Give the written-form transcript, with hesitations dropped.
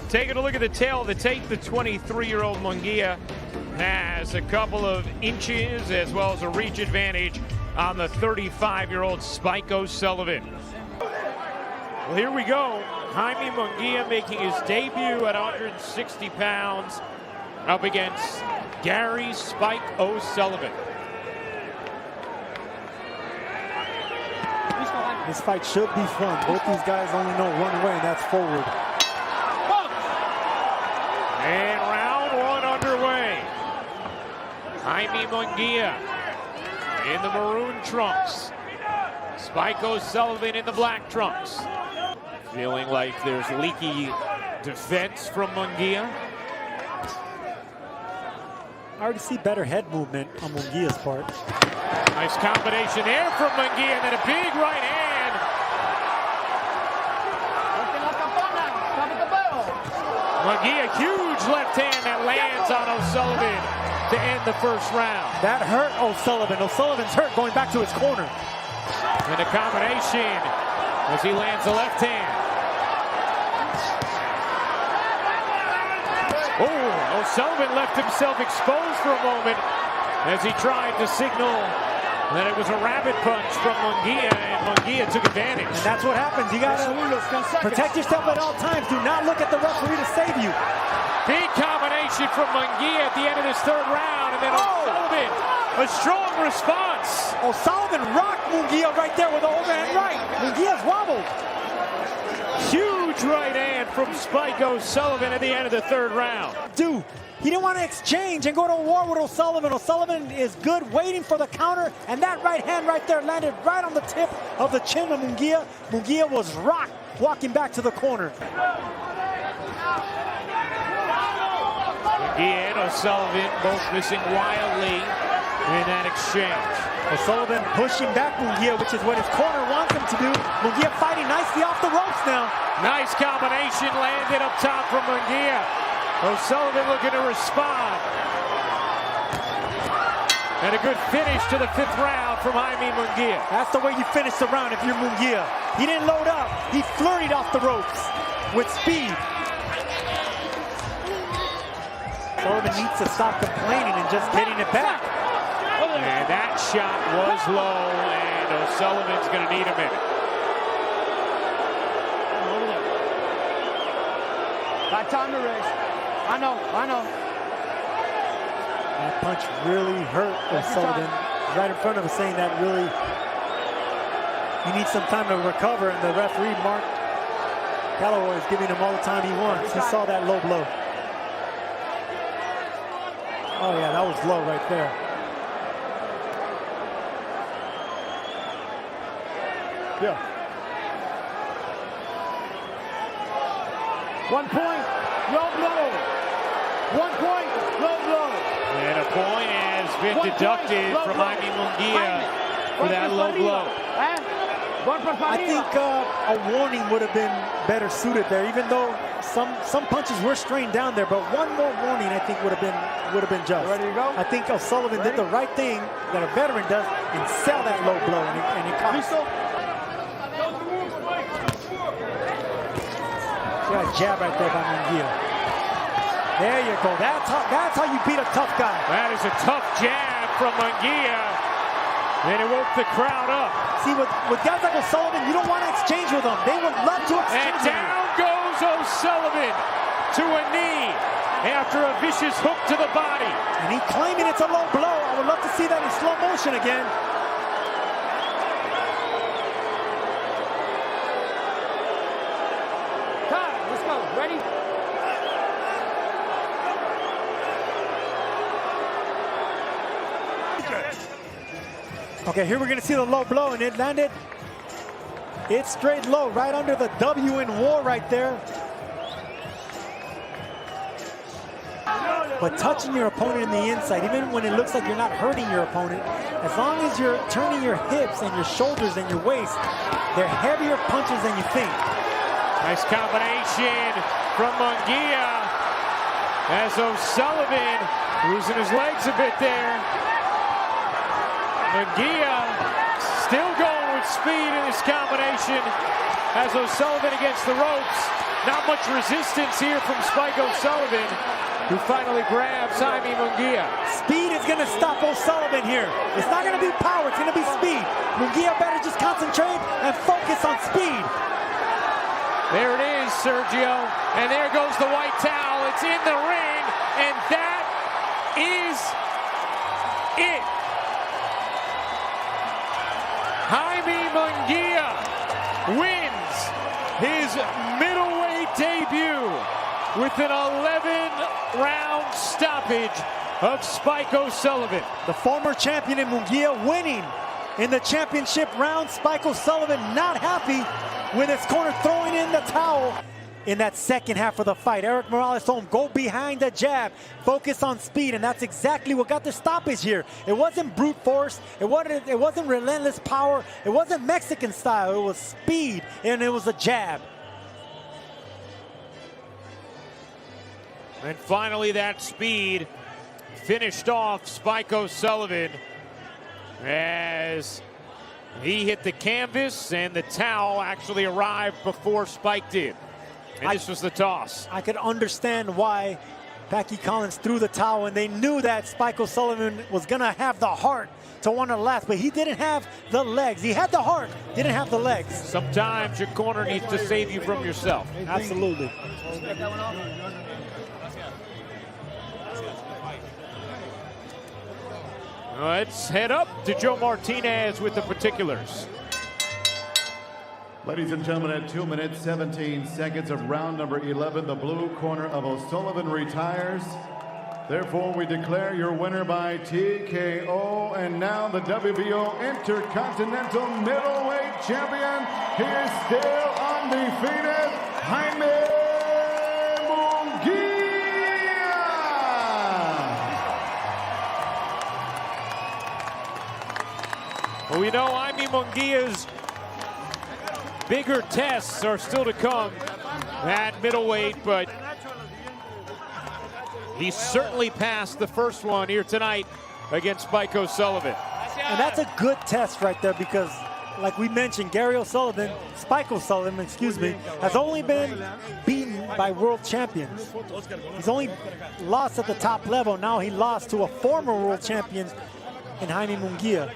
Taking a look at the tail of the tape, the 23-year-old Munguia has a couple of inches as well as a reach advantage on the 35-year-old Spike O'Sullivan. Well, here we go. Jaime Munguia making his debut at 160 pounds up against Gary Spike O'Sullivan. This fight should be fun. Both these guys only know one way, and that's forward. And round one underway. Jaime Munguia in the maroon trunks. Spike O'Sullivan in the black trunks. Feeling like there's leaky defense from Munguia. I already see better head movement on Munguia's part. Nice combination there from Munguia, and then a big right hand. Munguia, huge left hand that lands on O'Sullivan to end the first round. That hurt O'Sullivan. O'Sullivan's hurt going back to his corner. And a combination as he lands the left hand. Oh, O'Sullivan left himself exposed for a moment as he tried to signal that it was a rabbit punch from Munguia, and Munguia took advantage. And that's what happens. You gotta protect yourself at all times. Do not look at the referee to save you. Big combination from Munguia at the end of this third round, and then O'Sullivan, a strong response. O'Sullivan rocked Munguia right there with the overhand right. Munguia's wobbled. Huge right hand from Spike O'Sullivan at the end of the third round. Dude, he didn't want to exchange and go to war with O'Sullivan. O'Sullivan is good waiting for the counter, and that right hand right there landed right on the tip of the chin of Munguia. Munguia was rocked walking back to the corner. Munguia and O'Sullivan both missing wildly in that exchange. O'Sullivan pushing back Munguia, which is what his corner wants him to do. Munguia fighting nicely off the ropes now. Nice combination landed up top from Munguia. O'Sullivan looking to respond. And a good finish to the fifth round from Jaime Munguia. That's the way you finish the round if you're Munguia. He didn't load up. He flirted off the ropes with speed. O'Sullivan needs to stop complaining and just getting it back. And that shot was low, and O'Sullivan's going to need a minute. Got time to race. I know. That punch really hurt O'Sullivan. Right in front of us saying that really, he needs some time to recover, and the referee, Mark Calloway, is giving him all the time he wants. He saw that low blow. Oh yeah, that was low right there. Yeah. 1 point, low blow. 1 point, low blow. And a point has been deducted from Jaime Munguia for that low blow. I think a warning would have been better suited there, even though some punches were strained down there. But one more warning, I think, would have been just. Ready to go? I think O'Sullivan did the right thing that a veteran does and sell that low blow, and he caught. Got a jab right there by Munguia. There you go. That's how you beat a tough guy. That is a tough jab from Munguia, and it woke the crowd up. See, with guys like O'Sullivan, you don't want to exchange with them. They would love to exchange. And down goes O'Sullivan to a knee after a vicious hook to the body. And he claiming it's a low blow. I would love to see that in slow motion again. Let's go. Ready? Okay, here we're going to see the low blow, and it landed. It's straight low, right under the W in war right there. But touching your opponent in the inside, even when it looks like you're not hurting your opponent, as long as you're turning your hips and your shoulders and your waist, they're heavier punches than you think. Nice combination from Munguia as O'Sullivan losing his legs a bit there. Munguia still going with speed in this combination as O'Sullivan against the ropes. Not much resistance here from Spike O'Sullivan, who finally grabs Jaime Munguia. Speed is going to stop O'Sullivan here. It's not going to be power, it's going to be speed. Munguia better just concentrate and focus on speed. There it is, Sergio, and there goes the white towel. It's in the ring, and that is it. Jaime Munguia wins his middleweight debut with an 11-round stoppage of Spike O'Sullivan. The former champion in Munguia winning in the championship round. Spike O'Sullivan not happy with his corner throwing in the towel in that second half of the fight. Eric Morales told him, go behind the jab, focus on speed, and that's exactly what got the stoppage here. It wasn't brute force, it wasn't relentless power, it wasn't Mexican style, it was speed, and it was a jab. And finally that speed finished off Spike O'Sullivan as he hit the canvas, and the towel actually arrived before Spike did. And this was the toss. I could understand why Packy Collins threw the towel, and they knew that Spike O'Sullivan was going to have the heart to want to last, but he didn't have the legs. He had the heart, didn't have the legs. Sometimes your corner needs to save you from yourself. Absolutely. Let's head up to Joe Martinez with the particulars. Ladies and gentlemen, at 2 minutes, 17 seconds of round number 11, the blue corner of O'Sullivan retires. Therefore, we declare your winner by TKO, and now the WBO Intercontinental Middleweight Champion. He is still undefeated, Jaime Munguia. Well, we know Jaime Munguia's bigger tests are still to come at middleweight, but he certainly passed the first one here tonight against Spike O'Sullivan. And that's a good test right there, because like we mentioned, Spike O'Sullivan, has only been beaten by world champions. He's only lost at the top level. Now he lost to a former world champion in Jaime Munguia.